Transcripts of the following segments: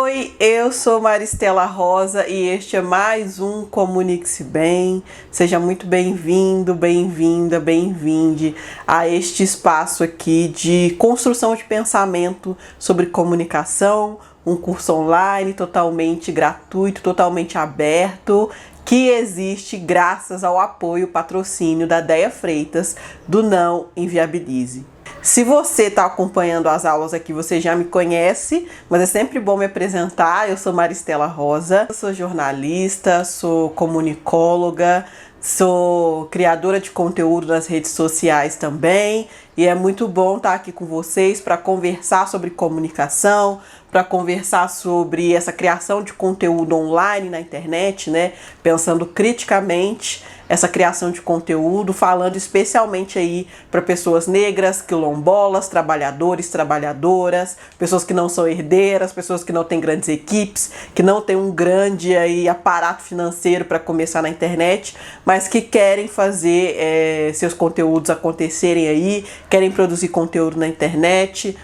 Oi, eu sou Maristela Rosa e este é mais um Comunique-se Bem. Seja muito bem-vindo, bem-vinda, bem-vinde a este espaço aqui de construção de pensamento sobre comunicação, um curso online totalmente gratuito, totalmente aberto, que existe graças ao apoio, patrocínio da Deia Freitas, do Não Inviabilize. Se você está acompanhando as aulas aqui, você já me conhece, mas é sempre bom me apresentar. Eu sou Maristela Rosa, eu sou jornalista, sou comunicóloga, sou criadora de conteúdo nas redes sociais também, e é muito bom estar aqui com vocês para conversar sobre comunicação, para conversar sobre essa criação de conteúdo online na internet, né? Pensando criticamente essa criação de conteúdo, falando especialmente aí para pessoas negras, quilombolas, trabalhadores, trabalhadoras, pessoas que não são herdeiras, pessoas que não têm grandes equipes, que não têm um grande aí aparato financeiro para começar na internet, mas que querem fazer seus conteúdos acontecerem aí, querem produzir conteúdo na internet.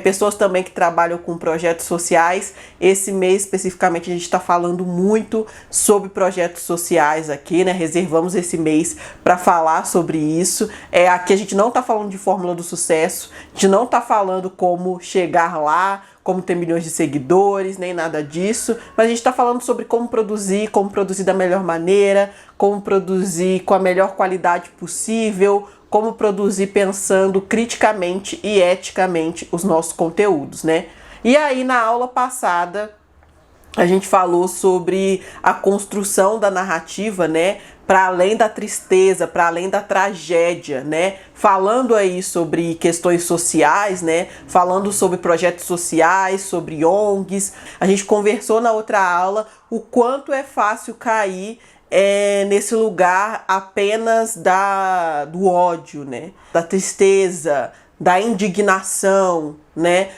Pessoas também que trabalham com projetos sociais. Esse mês especificamente a gente está falando muito sobre projetos sociais aqui, né? Reservamos esse mês para falar sobre isso. Aqui a gente não está falando de fórmula do sucesso, a gente não está falando como chegar lá, como ter milhões de seguidores, nem nada disso, mas a gente está falando sobre como produzir da melhor maneira, como produzir com a melhor qualidade possível, como produzir pensando criticamente e eticamente os nossos conteúdos, né? E aí, na aula passada, a gente falou sobre a construção da narrativa, né? Para além da tristeza, para além da tragédia, né? Falando aí sobre questões sociais, né? Falando sobre projetos sociais, sobre ONGs. A gente conversou na outra aula o quanto é fácil cair nesse lugar apenas do ódio, né? Da tristeza, da indignação, né?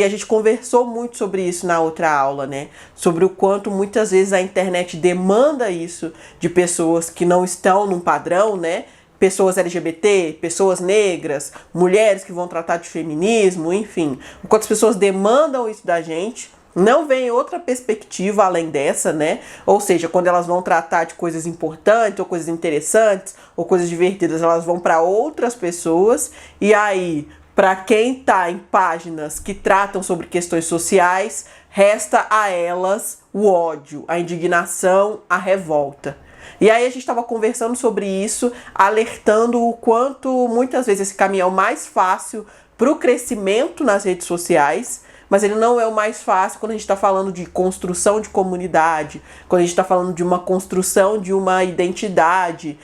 A gente conversou muito sobre isso na outra aula, né? Sobre o quanto muitas vezes a internet demanda isso de pessoas que não estão num padrão, né? Pessoas LGBT, pessoas negras, mulheres que vão tratar de feminismo, enfim. O quanto as pessoas demandam isso da gente. Não vem outra perspectiva além dessa, né? Ou seja, quando elas vão tratar de coisas importantes, ou coisas interessantes, ou coisas divertidas, elas vão para outras pessoas. E aí, para quem está em páginas que tratam sobre questões sociais, resta a elas o ódio, a indignação, a revolta. E aí a gente estava conversando sobre isso, alertando o quanto muitas vezes esse caminho é o mais fácil para o crescimento nas redes sociais, mas ele não é o mais fácil quando a gente está falando de construção de comunidade, quando a gente está falando de uma construção de uma identidade,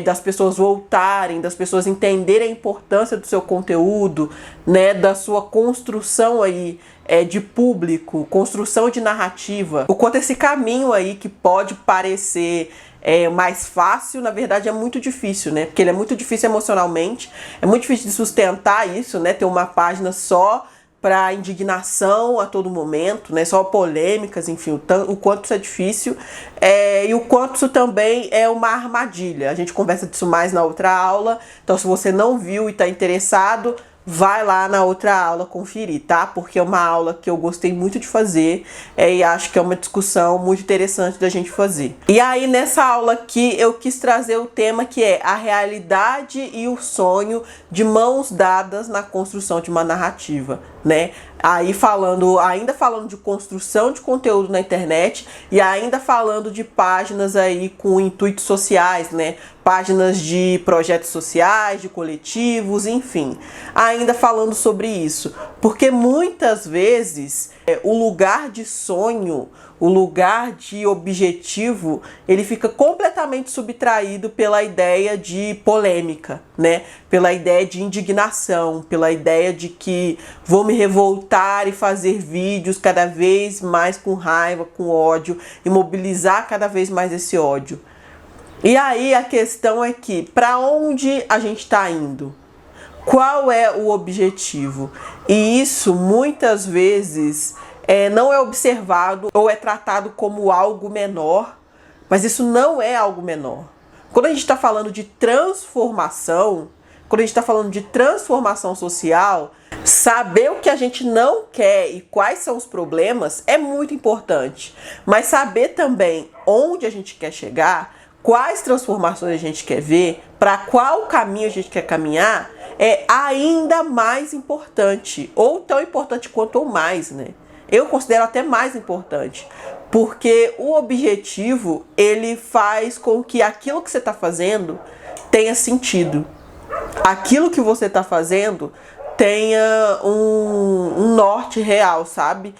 das pessoas voltarem, das pessoas entenderem a importância do seu conteúdo, né, da sua construção aí de público, construção de narrativa. O quanto esse caminho aí que pode parecer mais fácil, na verdade é muito difícil, né? Porque ele é muito difícil emocionalmente, é muito difícil de sustentar isso, né? Ter uma página só para indignação a todo momento, né? Só polêmicas, enfim, o quanto isso é difícil e o quanto isso também é uma armadilha. A gente conversa disso mais na outra aula, então se você não viu e está interessado, vai lá na outra aula conferir, tá? Porque é uma aula que eu gostei muito de fazer e acho que é uma discussão muito interessante da gente fazer. E aí, nessa aula aqui, eu quis trazer o tema que é a realidade e o sonho de mãos dadas na construção de uma narrativa, né? Aí ainda falando de construção de conteúdo na internet e ainda falando de páginas aí com intuitos sociais, né? Páginas de projetos sociais, de coletivos, enfim. Ainda falando sobre isso, porque muitas vezes o lugar de sonho, o lugar de objetivo, ele fica completamente subtraído pela ideia de polêmica, né? Pela ideia de indignação, pela ideia de que vou me revoltar e fazer vídeos cada vez mais com raiva, com ódio e mobilizar cada vez mais esse ódio. E aí a questão é que, para onde a gente está indo? Qual é o objetivo? E isso muitas vezes não é observado ou é tratado como algo menor, mas isso não é algo menor. Quando a gente está falando de transformação, quando a gente está falando de transformação social, saber o que a gente não quer e quais são os problemas é muito importante. Mas saber também onde a gente quer chegar, quais transformações a gente quer ver, para qual caminho a gente quer caminhar, é ainda mais importante. Ou tão importante quanto ou mais, né? Eu considero até mais importante. Porque o objetivo, ele faz com que aquilo que você está fazendo tenha sentido. Aquilo que você está fazendo tenha um norte real, sabe?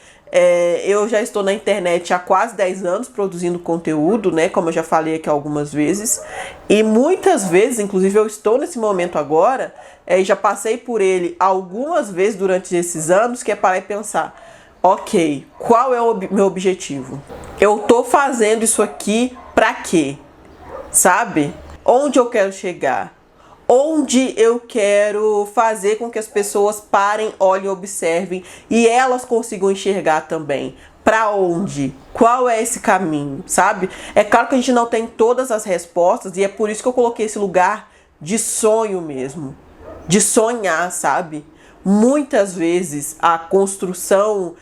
Eu já estou na internet há quase 10 anos produzindo conteúdo, né? Como eu já falei aqui algumas vezes. E muitas vezes, inclusive eu estou nesse momento agora, e já passei por ele algumas vezes durante esses anos, que é parar e pensar, ok, qual é o meu objetivo? Eu tô fazendo isso aqui pra quê? Sabe? Onde eu quero chegar? Onde eu quero fazer com que as pessoas parem, olhem, observem e elas consigam enxergar também. Para onde? Qual é esse caminho, sabe? É claro que a gente não tem todas as respostas e é por isso que eu coloquei esse lugar de sonho mesmo. De sonhar, sabe? Muitas vezes a construção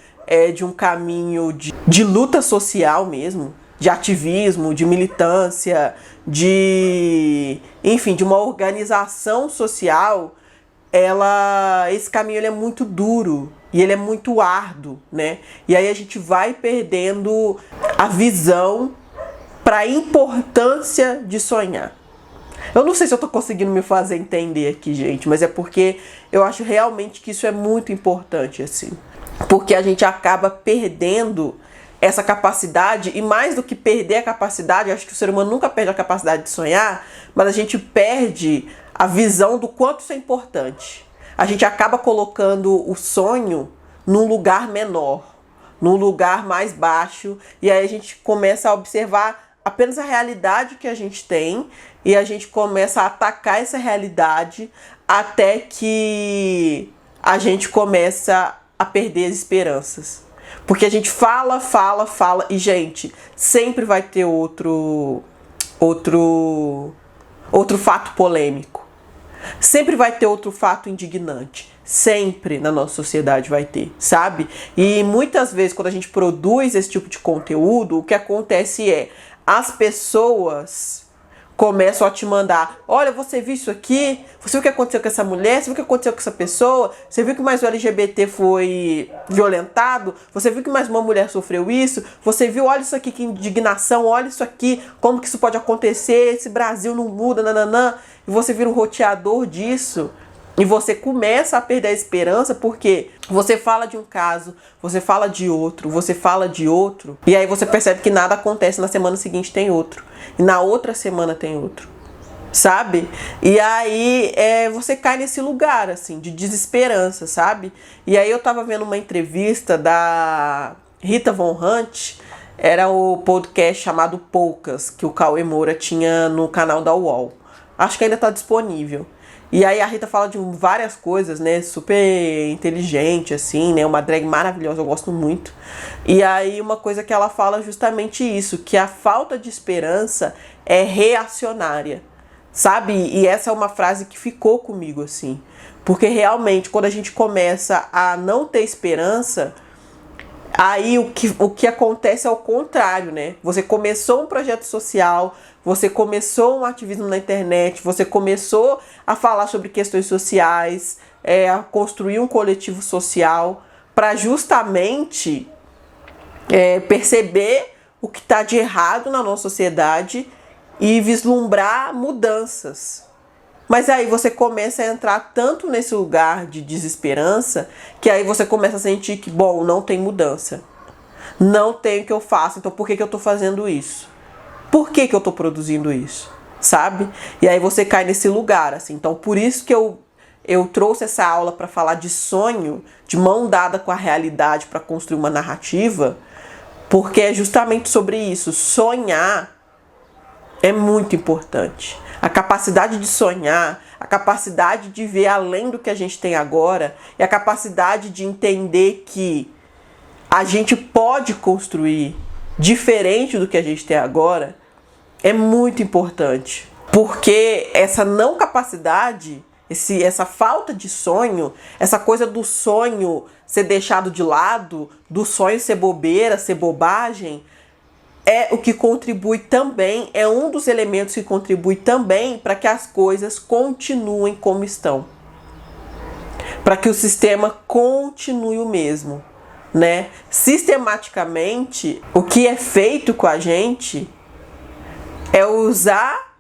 de um caminho de luta social mesmo, de ativismo, de militância, enfim, de uma organização social, esse caminho ele é muito duro e ele é muito árduo, né? E aí a gente vai perdendo a visão para a importância de sonhar. Eu não sei se eu tô conseguindo me fazer entender aqui, gente, mas é porque eu acho realmente que isso é muito importante, assim. Porque a gente acaba perdendo essa capacidade, e mais do que perder a capacidade, eu acho que o ser humano nunca perde a capacidade de sonhar, mas a gente perde a visão do quanto isso é importante. A gente acaba colocando o sonho num lugar menor, num lugar mais baixo, e aí a gente começa a observar apenas a realidade que a gente tem, e a gente começa a atacar essa realidade até que a gente começa a perder as esperanças. Porque a gente fala, e gente, sempre vai ter outro fato polêmico. Sempre vai ter outro fato indignante. Sempre na nossa sociedade vai ter, sabe? E muitas vezes quando a gente produz esse tipo de conteúdo, o que acontece é, as pessoas começam a te mandar, olha, você viu isso aqui? Você viu o que aconteceu com essa mulher? Você viu o que aconteceu com essa pessoa? Você viu que mais um LGBT foi violentado? Você viu que mais uma mulher sofreu isso? Você viu, olha isso aqui, que indignação, olha isso aqui, como que isso pode acontecer? Esse Brasil não muda, nananã. E você vira um roteador disso. E você começa a perder a esperança porque você fala de um caso, você fala de outro, você fala de outro. E aí você percebe que nada acontece, na semana seguinte tem outro. E na outra semana tem outro. Sabe? E aí você cai nesse lugar, assim, de desesperança, sabe? E aí eu tava vendo uma entrevista da Rita Von Hunt, era o podcast chamado Poucas, que o Cauê Moura tinha no canal da UOL. Acho que ainda tá disponível. E aí a Rita fala de várias coisas, né, super inteligente, assim, né, uma drag maravilhosa, eu gosto muito. E aí uma coisa que ela fala é justamente isso, que a falta de esperança é reacionária, sabe? E essa é uma frase que ficou comigo, assim, porque realmente quando a gente começa a não ter esperança, aí o que acontece é o contrário, né? Você começou um projeto social, você começou um ativismo na internet, você começou a falar sobre questões sociais, a construir um coletivo social para justamente perceber o que está de errado na nossa sociedade e vislumbrar mudanças. Mas aí você começa a entrar tanto nesse lugar de desesperança que aí você começa a sentir que, bom, não tem mudança. Não tem o que eu faço, então por que eu estou fazendo isso? Por que eu estou produzindo isso? Sabe? E aí você cai nesse lugar, assim. Então por isso que eu trouxe essa aula para falar de sonho, de mão dada com a realidade para construir uma narrativa, porque é justamente sobre isso. Sonhar é muito importante. A capacidade de sonhar, a capacidade de ver além do que a gente tem agora e a capacidade de entender que a gente pode construir diferente do que a gente tem agora é muito importante. Porque essa não capacidade essa falta de sonho, essa coisa do sonho ser deixado de lado, do sonho ser bobeira, ser bobagem, é o que contribui também, é um dos elementos que contribui também para que as coisas continuem como estão. Para que o sistema continue o mesmo, né? Sistematicamente, o que é feito com a gente é usar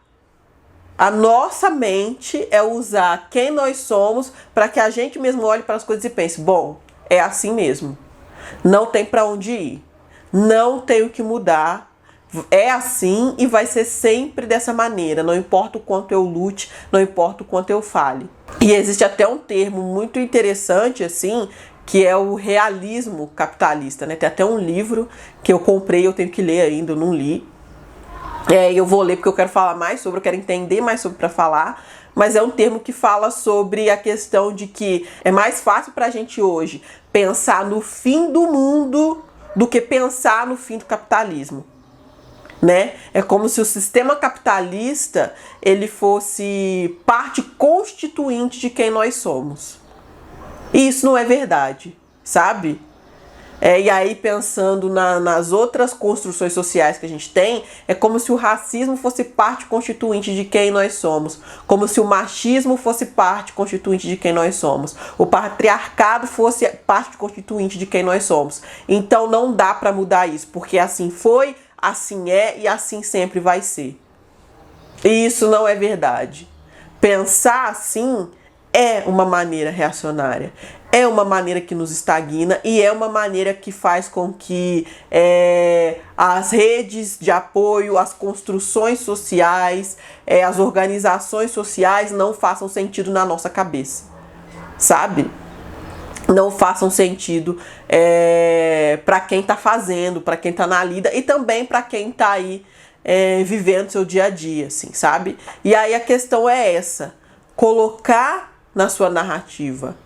a nossa mente, é usar quem nós somos para que a gente mesmo olhe para as coisas e pense, bom, é assim mesmo. Não tem para onde ir. Não tem o que mudar. É assim e vai ser sempre dessa maneira. Não importa o quanto eu lute, não importa o quanto eu fale. E existe até um termo muito interessante, assim, que é o realismo capitalista, né? Tem até um livro que eu comprei, eu tenho que ler ainda, eu não li. Eu vou ler porque eu quero falar mais sobre, eu quero entender mais sobre para falar. Mas é um termo que fala sobre a questão de que é mais fácil para a gente hoje pensar no fim do mundo do que pensar no fim do capitalismo, né? É como se o sistema capitalista ele fosse parte constituinte de quem nós somos. E isso não é verdade, sabe? E aí pensando nas outras construções sociais que a gente tem, é como se o racismo fosse parte constituinte de quem nós somos, como se o machismo fosse parte constituinte de quem nós somos, o patriarcado fosse parte constituinte de quem nós somos. Então não dá para mudar isso, porque assim foi, assim é e assim sempre vai ser. E isso não é verdade. Pensar assim é uma maneira reacionária, é uma maneira que nos estagna e é uma maneira que faz com que as redes de apoio, as construções sociais, as organizações sociais não façam sentido na nossa cabeça, sabe? Não façam sentido para quem está fazendo, para quem está na lida e também para quem está aí vivendo seu dia a dia, assim, sabe? E aí a questão é essa, colocar na sua narrativa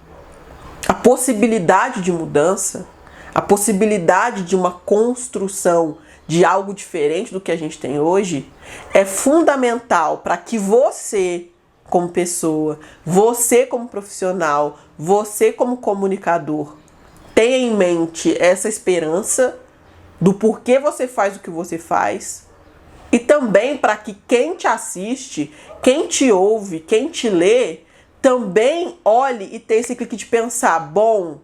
a possibilidade de mudança, a possibilidade de uma construção de algo diferente do que a gente tem hoje, é fundamental para que você, como pessoa, você como profissional, você como comunicador, tenha em mente essa esperança do porquê você faz o que você faz e também para que quem te assiste, quem te ouve, quem te lê, também olhe e tenha esse clique de pensar, bom,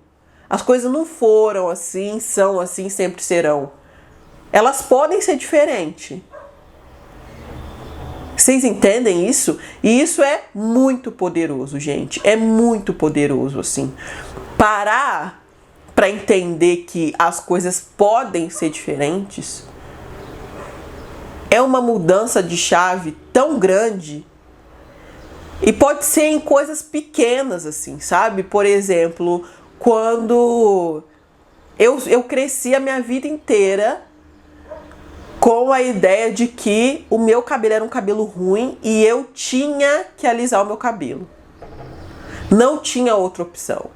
as coisas não foram assim, são assim, sempre serão. Elas podem ser diferentes. Vocês entendem isso? E isso é muito poderoso, gente. É muito poderoso, assim. Parar para entender que as coisas podem ser diferentes é uma mudança de chave tão grande. E pode ser em coisas pequenas, assim, sabe? Por exemplo, quando eu cresci a minha vida inteira com a ideia de que o meu cabelo era um cabelo ruim e eu tinha que alisar o meu cabelo. Não tinha outra opção.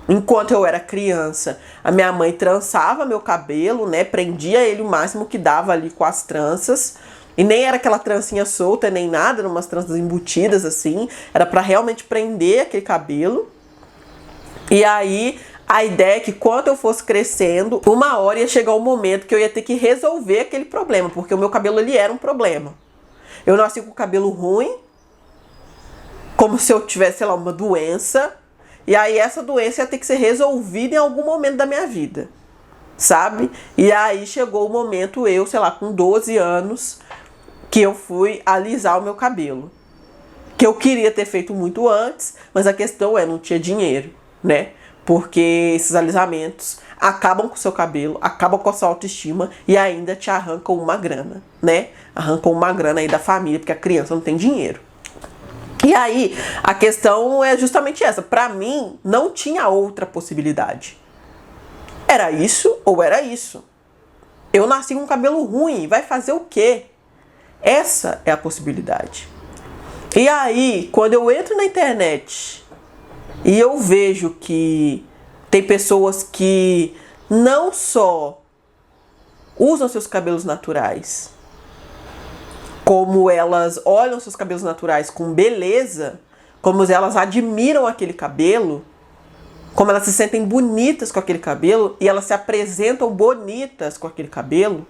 Enquanto eu era criança, a minha mãe trançava meu cabelo, né? Prendia ele o máximo que dava ali com as tranças. E nem era aquela trancinha solta, nem nada, eram umas tranças embutidas assim. Era pra realmente prender aquele cabelo. E aí, a ideia é que quando eu fosse crescendo, uma hora ia chegar um momento que eu ia ter que resolver aquele problema. Porque o meu cabelo, ele era um problema. Eu nasci com o cabelo ruim, como se eu tivesse, sei lá, uma doença. E aí essa doença ia ter que ser resolvida em algum momento da minha vida. Sabe? E aí chegou o momento, eu, sei lá, com 12 anos... que eu fui alisar o meu cabelo. Que eu queria ter feito muito antes, mas a questão não tinha dinheiro, né? Porque esses alisamentos acabam com o seu cabelo, acabam com a sua autoestima e ainda te arrancam uma grana, né? Arrancam uma grana aí da família, porque a criança não tem dinheiro. E aí, a questão é justamente essa. Pra mim, não tinha outra possibilidade. Era isso ou era isso. Eu nasci com um cabelo ruim, vai fazer o quê? Essa é a possibilidade. E aí, quando eu entro na internet e eu vejo que tem pessoas que não só usam seus cabelos naturais, como elas olham seus cabelos naturais com beleza, como elas admiram aquele cabelo, como elas se sentem bonitas com aquele cabelo e elas se apresentam bonitas com aquele cabelo,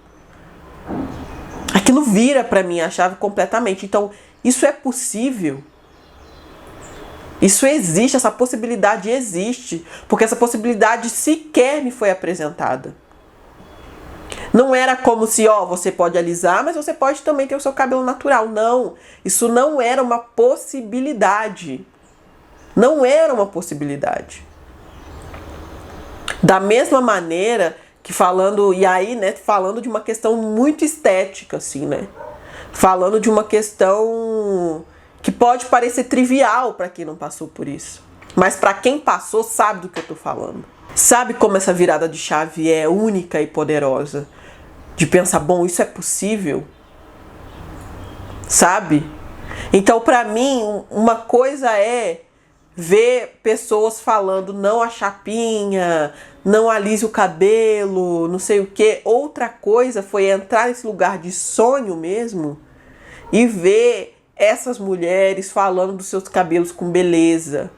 aquilo vira para mim a chave completamente. Então, isso é possível. Isso existe, essa possibilidade existe, porque essa possibilidade sequer me foi apresentada. Não era como se, você pode alisar, mas você pode também ter o seu cabelo natural. Não, isso não era uma possibilidade. Não era uma possibilidade. Da mesma maneira que falando de uma questão muito estética, assim, né? Falando de uma questão que pode parecer trivial para quem não passou por isso. Mas para quem passou, sabe do que eu tô falando. Sabe como essa virada de chave é única e poderosa? De pensar, bom, isso é possível? Sabe? Então, para mim, uma coisa é ver pessoas falando não a chapinha, não alise o cabelo, não sei o que. Outra coisa foi entrar nesse lugar de sonho mesmo e ver essas mulheres falando dos seus cabelos com beleza,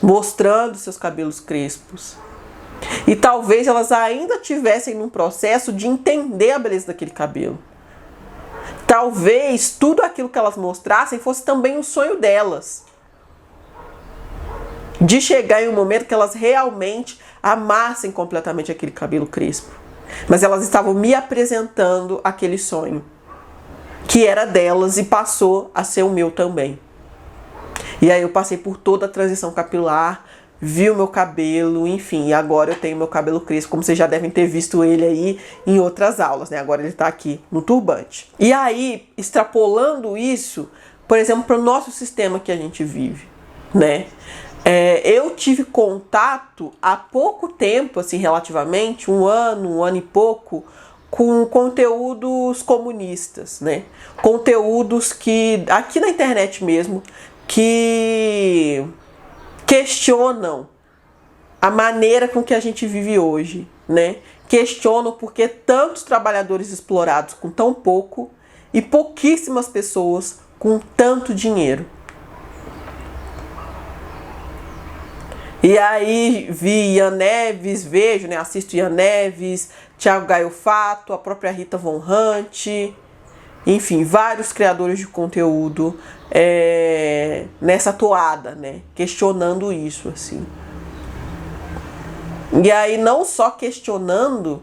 mostrando seus cabelos crespos. E talvez elas ainda estivessem num processo de entender a beleza daquele cabelo. Talvez tudo aquilo que elas mostrassem fosse também um sonho delas. De chegar em um momento que elas realmente amassem completamente aquele cabelo crespo. Mas elas estavam me apresentando aquele sonho, que era delas e passou a ser o meu também. E aí eu passei por toda a transição capilar, vi o meu cabelo, enfim, e agora eu tenho meu cabelo crespo, como vocês já devem ter visto ele aí em outras aulas, né? Agora ele tá aqui no turbante. E aí, extrapolando isso, por exemplo, para o nosso sistema que a gente vive, né? Eu tive contato há pouco tempo, assim, relativamente, um ano e pouco, com conteúdos comunistas, né? Conteúdos que, aqui na internet mesmo, que questionam a maneira com que a gente vive hoje, né? Questionam porque tantos trabalhadores explorados com tão pouco e pouquíssimas pessoas com tanto dinheiro. E aí vi Ian Neves, assisto Ian Neves, Thiago Gaio Fato, a própria Rita Von Hunt, enfim, vários criadores de conteúdo nessa toada, né? Questionando isso, assim. E aí não só questionando,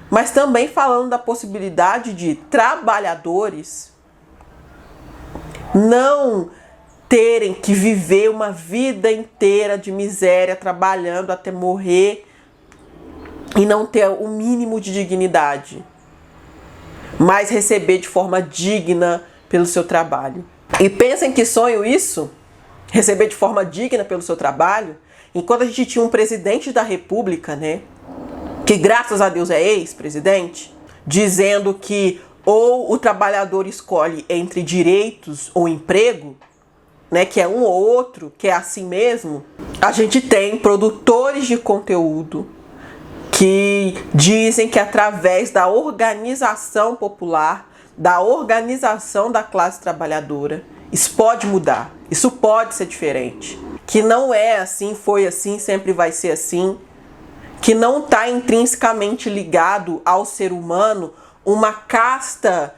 mas também falando da possibilidade de trabalhadores não terem que viver uma vida inteira de miséria, trabalhando até morrer e não ter o mínimo de dignidade, mas receber de forma digna pelo seu trabalho. E pensem que sonho isso, receber de forma digna pelo seu trabalho, enquanto a gente tinha um presidente da República, né, que graças a Deus é ex-presidente, dizendo que ou o trabalhador escolhe entre direitos ou emprego, né, que é um ou outro, que é assim mesmo. A gente tem produtores de conteúdo que dizem que através da organização popular, da organização da classe trabalhadora, isso pode mudar, isso pode ser diferente. Que não é assim, foi assim, sempre vai ser assim. Que não está intrinsecamente ligado ao ser humano uma casta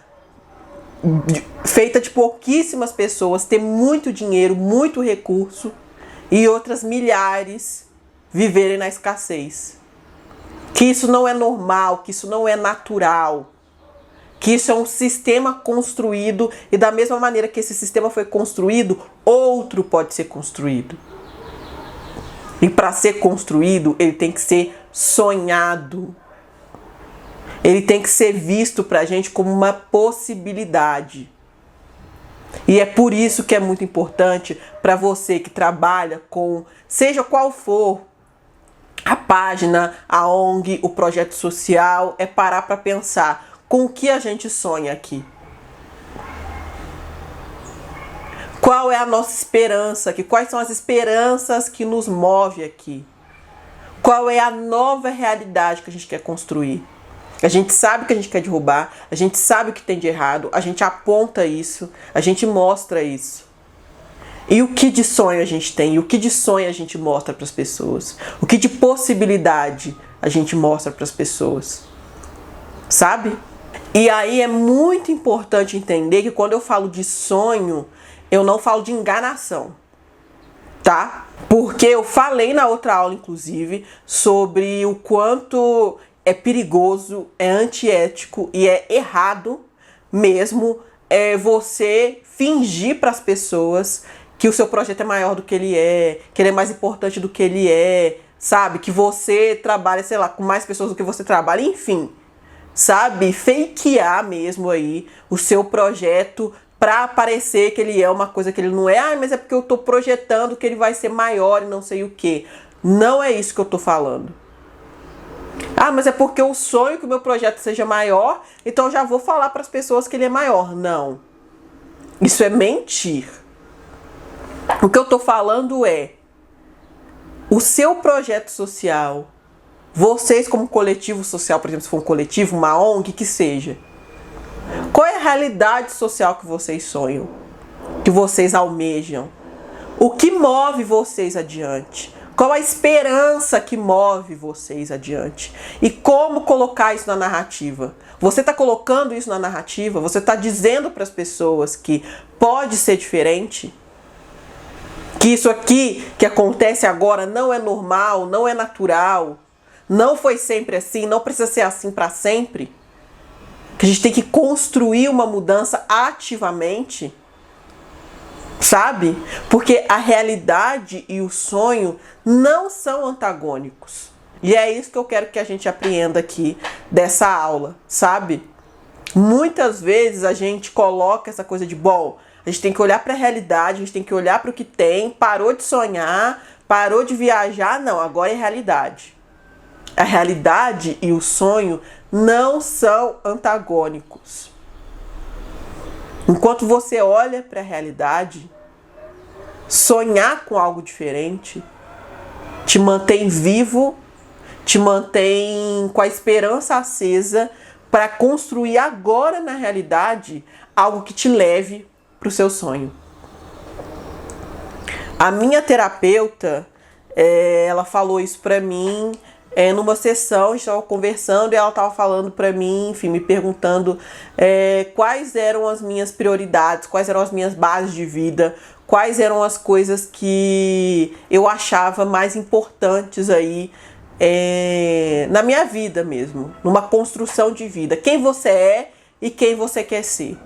feita de pouquíssimas pessoas ter muito dinheiro, muito recurso e outras milhares viverem na escassez. Que isso não é normal, que isso não é natural, que isso é um sistema construído e da mesma maneira que esse sistema foi construído, outro pode ser construído. E para ser construído, ele tem que ser sonhado. Ele tem que ser visto pra gente como uma possibilidade. E é por isso que é muito importante para você que trabalha com, seja qual for a página, a ONG, o projeto social, é parar para pensar com o que a gente sonha aqui. Qual é a nossa esperança aqui? Quais são as esperanças que nos move aqui? Qual é a nova realidade que a gente quer construir? A gente sabe que a gente quer derrubar, a gente sabe o que tem de errado, a gente aponta isso, a gente mostra isso. E o que de sonho a gente tem? E o que de sonho a gente mostra para as pessoas? O que de possibilidade a gente mostra para as pessoas? Sabe? E aí é muito importante entender que quando eu falo de sonho, eu não falo de enganação, tá? Porque eu falei na outra aula, inclusive, sobre o quanto é perigoso, é antiético e é errado mesmo você fingir para as pessoas que o seu projeto é maior do que ele é mais importante do que ele sabe? Que você trabalha, sei lá, com mais pessoas do que você trabalha, enfim, sabe? Fakear mesmo aí o seu projeto pra parecer que ele é uma coisa que ele não é. Ah, mas é porque eu tô projetando que ele vai ser maior e não sei o que. Não é isso que eu tô falando. Ah, mas é porque eu sonho que o meu projeto seja maior, então eu já vou falar para as pessoas que ele é maior. Não. Isso é mentir. O que eu tô falando é o seu projeto social, vocês como coletivo social, por exemplo, se for um coletivo, uma ONG, que seja. Qual é a realidade social que vocês sonham? Que vocês almejam? O que move vocês adiante? Qual a esperança que move vocês adiante? E como colocar isso na narrativa? Você está colocando isso na narrativa? Você está dizendo para as pessoas que pode ser diferente? Que isso aqui que acontece agora não é normal, não é natural, não foi sempre assim, não precisa ser assim para sempre? Que a gente tem que construir uma mudança ativamente? Sabe? Porque a realidade e o sonho não são antagônicos. E é isso que eu quero que a gente aprenda aqui dessa aula, sabe? Muitas vezes a gente coloca essa coisa de, bom, a gente tem que olhar para a realidade, a gente tem que olhar para o que tem, parou de sonhar, parou de viajar, não, agora é realidade. A realidade e o sonho não são antagônicos. Enquanto você olha para a realidade, sonhar com algo diferente te mantém vivo, te mantém com a esperança acesa para construir agora na realidade algo que te leve para o seu sonho. A minha terapeuta, ela falou isso para mim numa sessão, a gente estava conversando e ela estava falando para mim, enfim, me perguntando quais eram as minhas prioridades, quais eram as minhas bases de vida, quais eram as coisas que eu achava mais importantes aí na minha vida mesmo, numa construção de vida. Quem você é e quem você quer ser.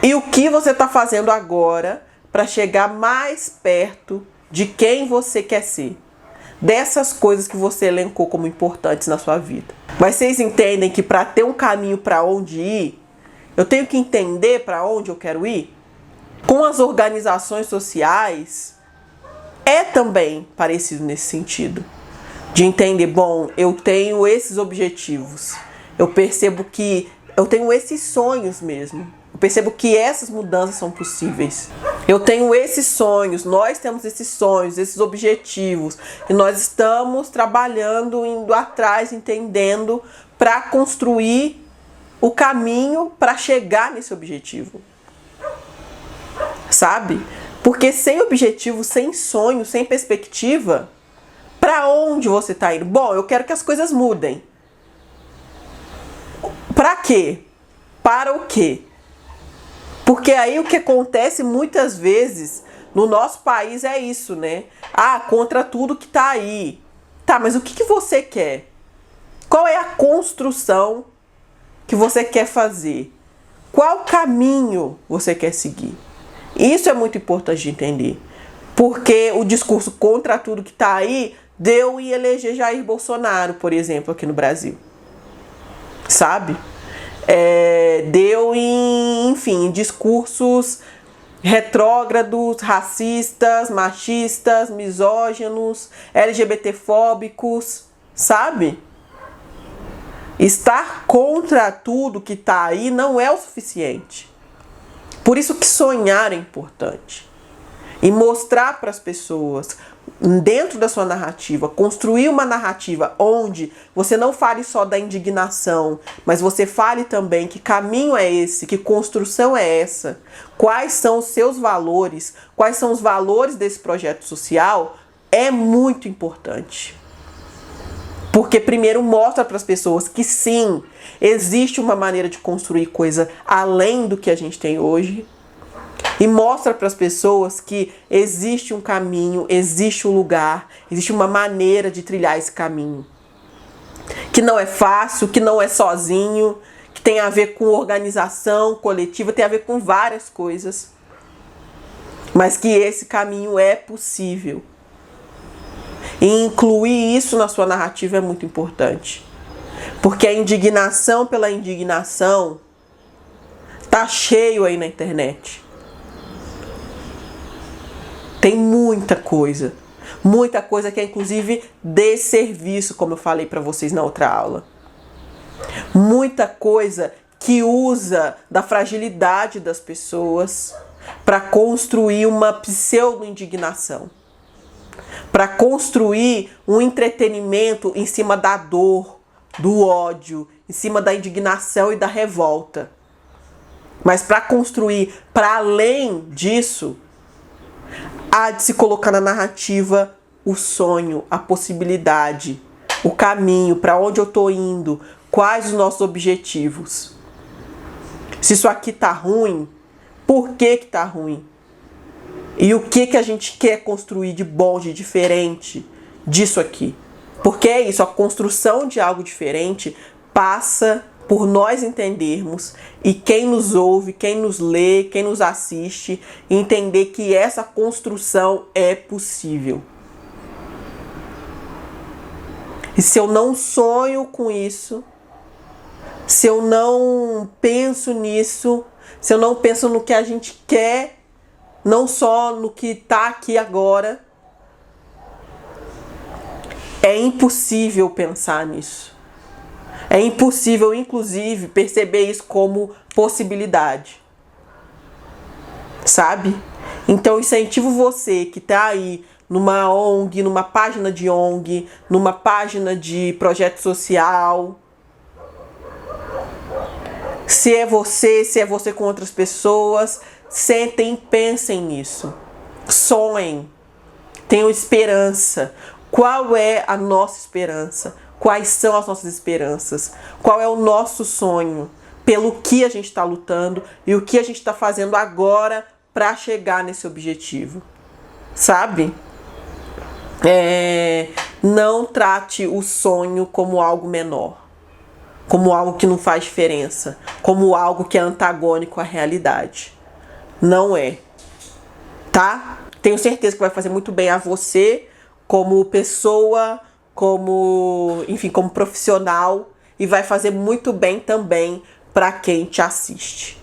E o que você está fazendo agora para chegar mais perto de quem você quer ser. Dessas coisas que você elencou como importantes na sua vida. Mas vocês entendem que para ter um caminho para onde ir, eu tenho que entender para onde eu quero ir? Com as organizações sociais, é também parecido nesse sentido. De entender, bom, eu tenho esses objetivos. Eu percebo que eu tenho esses sonhos mesmo. Eu percebo que essas mudanças são possíveis. Eu tenho esses sonhos, nós temos esses sonhos, esses objetivos. E nós estamos trabalhando, indo atrás, entendendo, para construir o caminho para chegar nesse objetivo. Sabe? Porque sem objetivo, sem sonho, sem perspectiva, para onde você está indo? Bom, eu quero que as coisas mudem. Para quê? Para o quê? Porque aí o que acontece muitas vezes no nosso país é isso, né? Ah, contra tudo que tá aí. Tá, mas o que você quer? Qual é a construção que você quer fazer? Qual caminho você quer seguir? Isso é muito importante de entender. Porque o discurso contra tudo que tá aí deu em eleger Jair Bolsonaro, por exemplo, aqui no Brasil. Sabe? Deu em, enfim, discursos retrógrados, racistas, machistas, misóginos, LGBTfóbicos, sabe? Estar contra tudo que tá aí não é o suficiente. Por isso que sonhar é importante. E mostrar para as pessoas dentro da sua narrativa, construir uma narrativa onde você não fale só da indignação, mas você fale também que caminho é esse, que construção é essa, quais são os seus valores, quais são os valores desse projeto social, é muito importante. Porque primeiro mostra para as pessoas que sim, existe uma maneira de construir coisa além do que a gente tem hoje. E mostra para as pessoas que existe um caminho, existe um lugar, existe uma maneira de trilhar esse caminho. Que não é fácil, que não é sozinho, que tem a ver com organização coletiva, tem a ver com várias coisas. Mas que esse caminho é possível. E incluir isso na sua narrativa é muito importante. Porque a indignação pela indignação tá cheio aí na internet. Tem muita coisa que é inclusive desserviço, como eu falei para vocês na outra aula. Muita coisa que usa da fragilidade das pessoas para construir uma pseudo-indignação. Para construir um entretenimento em cima da dor, do ódio, em cima da indignação e da revolta. Mas para construir para além disso, há de se colocar na narrativa o sonho, a possibilidade, o caminho, para onde eu estou indo, quais os nossos objetivos. Se isso aqui tá ruim, por que que tá ruim? E o que a gente quer construir de bom, de diferente disso aqui? Porque é isso, a construção de algo diferente passa por nós entendermos e quem nos ouve, quem nos lê, quem nos assiste, entender que essa construção é possível. E se eu não sonho com isso, se eu não penso nisso, se eu não penso no que a gente quer, não só no que está aqui agora, é impossível pensar nisso. É impossível, inclusive, perceber isso como possibilidade. Sabe? Então, incentivo você que está aí numa ONG, numa página de ONG, numa página de projeto social. Se é você com outras pessoas, sentem e pensem nisso. Sonhem. Tenham esperança. Qual é a nossa esperança? Quais são as nossas esperanças? Qual é o nosso sonho? Pelo que a gente está lutando e o que a gente está fazendo agora para chegar nesse objetivo? Sabe? Não trate o sonho como algo menor, como algo que não faz diferença, como algo que é antagônico à realidade. Não é. Tá? Tenho certeza que vai fazer muito bem a você, como pessoa, como profissional, e vai fazer muito bem também para quem te assiste,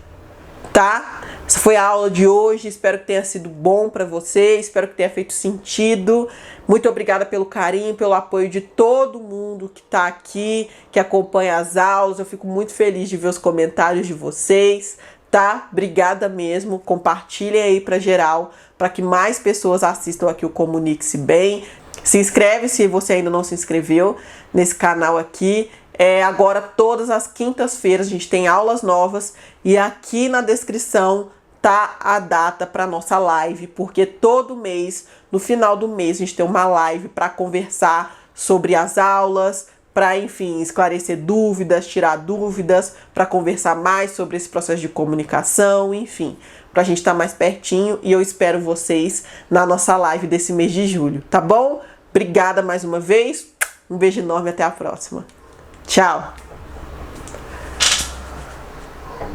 tá? Essa foi a aula de hoje, espero que tenha sido bom para você, espero que tenha feito sentido. Muito obrigada pelo carinho, pelo apoio de todo mundo que tá aqui, que acompanha as aulas. Eu fico muito feliz de ver os comentários de vocês, tá? Obrigada mesmo, compartilhem aí para geral, para que mais pessoas assistam aqui o Comunique-se Bem. Se inscreve se você ainda não se inscreveu nesse canal aqui. Agora todas as quintas-feiras a gente tem aulas novas e aqui na descrição tá a data para nossa live, porque todo mês, no final do mês, a gente tem uma live para conversar sobre as aulas, para, esclarecer dúvidas, tirar dúvidas, para conversar mais sobre esse processo de comunicação, para a gente estar mais pertinho, e eu espero vocês na nossa live desse mês de julho, tá bom? Obrigada mais uma vez, um beijo enorme, até a próxima. Tchau!